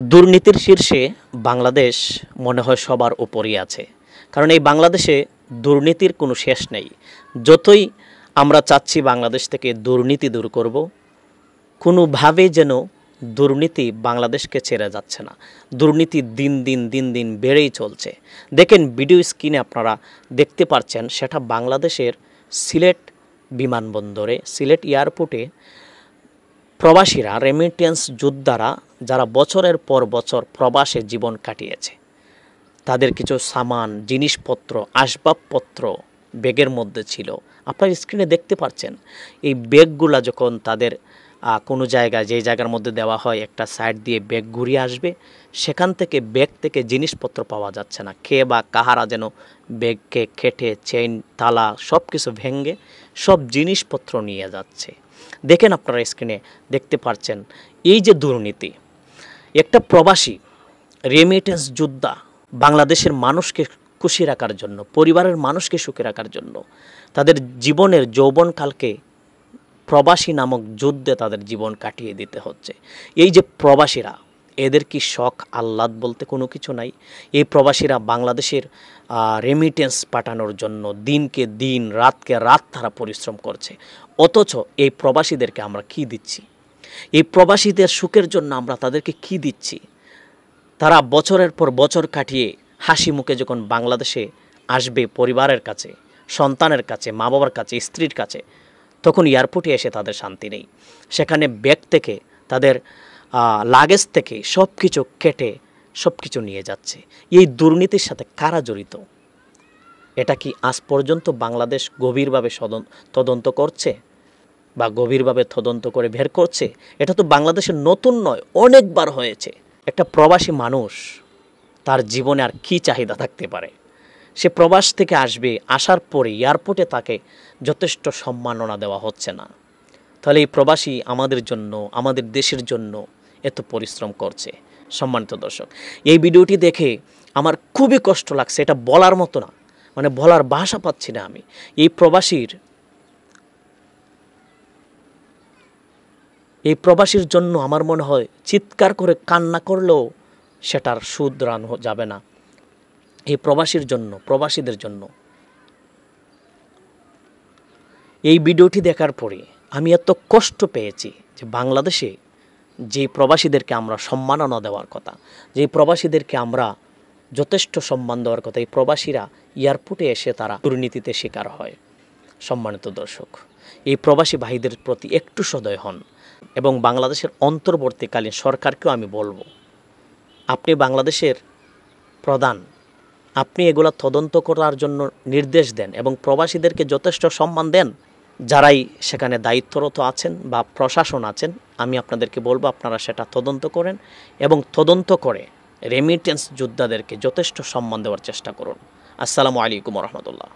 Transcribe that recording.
দুর্নীতির শীর্ষে বাংলাদেশ মনে হয় সবার উপরেই আছে। কারণ এই বাংলাদেশে দুর্নীতির কোনো শেষ নেই। যতই আমরা চাচ্ছি বাংলাদেশ থেকে দুর্নীতি দূর করব, কোনোভাবেই যেন দুর্নীতি বাংলাদেশকে ছেড়ে যাচ্ছে না। দুর্নীতি দিন দিন বেড়েই চলছে। দেখেন ভিডিও স্ক্রিনে আপনারা দেখতে পাচ্ছেন, সেটা বাংলাদেশের সিলেট বিমানবন্দরে, সিলেট এয়ারপোর্টে প্রবাসীরা, রেমিটেন্স যোদ্ধারা যারা বছরের পর বছর প্রবাসে জীবন কাটিয়েছে, তাদের কিছু সামান, জিনিসপত্র, আসবাবপত্র ব্যাগের মধ্যে ছিল। আপনার স্ক্রিনে দেখতে পাচ্ছেন এই ব্যাগগুলা যখন তাদের কোনো জায়গায়, যেই জায়গার মধ্যে দেওয়া হয়, একটা সাইড দিয়ে ব্যাগ ঘুরিয়ে আসবে, সেখান থেকে ব্যাগ থেকে জিনিসপত্র পাওয়া যাচ্ছে না। কে বা কাহারা যেন ব্যাগকে কেটে চেইন, তালা সব কিছু ভেঙে সব জিনিসপত্র নিয়ে যাচ্ছে। দেখেন আপনারা স্ক্রিনে দেখতে পাচ্ছেন এই যে দুর্নীতি। একটা প্রবাসী রেমিটেন্স যোদ্ধা বাংলাদেশের মানুষকে খুশি রাখার জন্য, পরিবারের মানুষকে সুখে রাখার জন্য তাদের জীবনের যৌবনকালকে প্রবাসী নামক যুদ্ধে তাদের জীবন কাটিয়ে দিতে হচ্ছে। এই যে প্রবাসীরা, এদের কি শখ আহ্লাদ বলতে কোনো কিছু নাই? এই প্রবাসীরা বাংলাদেশের রেমিটেন্স পাঠানোর জন্য দিনকে দিন, রাতকে রাত তারা পরিশ্রম করছে। অথচ এই প্রবাসীদেরকে আমরা কি দিচ্ছি? এই প্রবাসীদের সুখের জন্য আমরা তাদেরকে কি দিচ্ছি? তারা বছরের পর বছর কাটিয়ে হাসি মুখে যখন বাংলাদেশে আসবে, পরিবারের কাছে, সন্তানের কাছে, মা বাবার কাছে, স্ত্রীর কাছে, তখন এয়ারপোর্টে এসে তাদের শান্তি নেই। সেখানে ব্যাগ থেকে, তাদের লাগেজ থেকে সব কিছু কেটে সব কিছু নিয়ে যাচ্ছে। এই দুর্নীতির সাথে কারা জড়িত? এটা কি আজ পর্যন্ত বাংলাদেশ গভীরভাবে তদন্ত করছে বা গভীরভাবে তদন্ত করে বের করছে? এটা তো বাংলাদেশের নতুন নয়, অনেকবার হয়েছে। একটা প্রবাসী মানুষ, তার জীবনে আর কী চাহিদা থাকতে পারে? সে প্রবাস থেকে আসবে, আসার পরে এয়ারপোর্টে তাকে যথেষ্ট সম্মাননা দেওয়া হচ্ছে না। তাহলে এই প্রবাসী আমাদের জন্য, আমাদের দেশের জন্য এত পরিশ্রম করছে। সম্মানিত দর্শক, এই ভিডিওটি দেখে আমার খুবই কষ্ট লাগছে। এটা বলার মতো না, মানে বলার ভাষা পাচ্ছি না আমি। এই প্রবাসীর জন্য আমার মনে হয় চিৎকার করে কান্না করলেও সেটার শুধরানো যাবে না। এই প্রবাসীর জন্য, প্রবাসীদের জন্য এই ভিডিওটি দেখার পরে আমি এত কষ্ট পেয়েছি যে বাংলাদেশে যে প্রবাসীদেরকে আমরা সম্মাননা দেওয়ার কথা, যে প্রবাসীদেরকে আমরা যথেষ্ট সম্মান দেওয়ার কথা, এই প্রবাসীরা এয়ারপোর্টে এসে তারা দুর্নীতিতে শিকার হয়। সম্মানিত দর্শক, এই প্রবাসী ভাইদের প্রতি একটু সদয় হন। এবং বাংলাদেশের অন্তর্বর্তীকালীন সরকারকেও আমি বলবো, আপনি বাংলাদেশের প্রধান, আপনি এগুলা তদন্ত করার জন্য নির্দেশ দেন এবং প্রবাসীদেরকে যথেষ্ট সম্মান দেন। যারাই সেখানে দায়িত্বরত আছেন বা প্রশাসন আছেন, আমি আপনাদেরকে বলবো আপনারা সেটা তদন্ত করেন এবং তদন্ত করে রেমিটেন্স যোদ্ধাদেরকে যথেষ্ট সম্মান দেওয়ার চেষ্টা করুন। আসসালামু আলাইকুম ওয়া রাহমাতুল্লাহ।